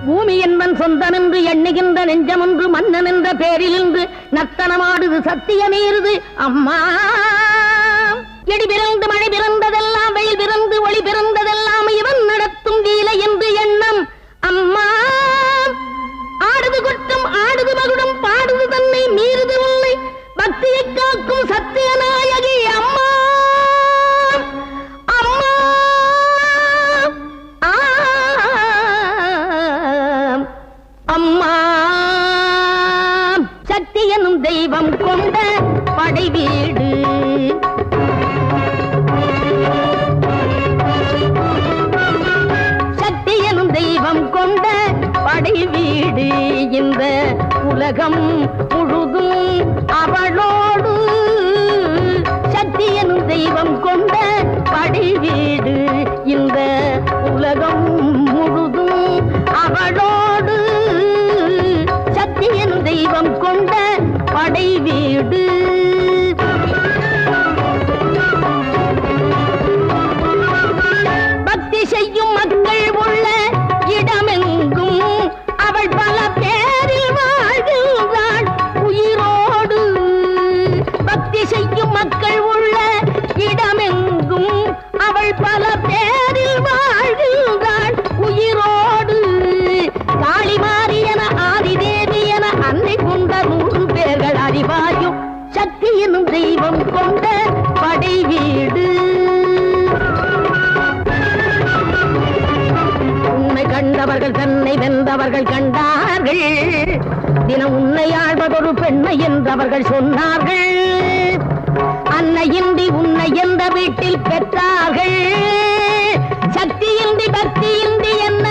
பூமி என்பன் சொந்தம் என்று எண்ணுகின்ற நெஞ்சம் என்று மன்னன் என்ற பேரில் இன்று நர்த்தனமாடுது சத்தியமீறுது அம்மா. இடி பிறந்து மழை பிறந்ததெல்லாம் வெயில் பிறந்து ஒளி பிறந்ததெல்லாம் இவன் நடத்தும் லீலை என்று எண்ணம் அம்மா. ஆடுது கொட்டும் ஆடுது மகுடம் பாடுது தன்னை மீறுது உன்னை பக்தியை காக்கும் சத்தியநாயகி அம்மா. அம்மா சக்தி எனும் தெய்வம் கொண்ட படை வீடு, சக்தி எனும் தெய்வம் கொண்ட படை வீடு, இந்த உலகம் முழுதும் அவளோடு. சக்தி எனும் தெய்வம் கொண்ட படை வீடு, இந்த உலகம் முழுதும் அவளோடு. சக்தி எனும் தெய்வம் கொண்ட படை வீடு. பக்தி செய்யும் மக்கள் உள்ள இடமெங்கும் அவள் பல பேரில் வாழ்கிறாள் உயிரோடு. பக்தி செய்யும் மக்கள் உள்ள இடமெங்கும் அவள் பல பேரில் வாழ்கிறாள் உயிரோடு. காளி மாரியன ஆதிதேவி என அன்னை கொண்ட 100 பேர்கள் அறிவாயும் சக்தி எனும் தெய்வம் கொண்ட படை வீடு. உன்னை கண்டவர்கள் தன்னை வென்றவர்கள் கண்டார்கள், தினம் உன்னை ஆழ்வதொரு பெண்ணை என்றவர்கள் சொன்னார்கள். அன்னையின்றி உன்னை எந்த வீட்டில் பெற்றார்கள், சக்தியின்றி பக்தியின்றி என்ன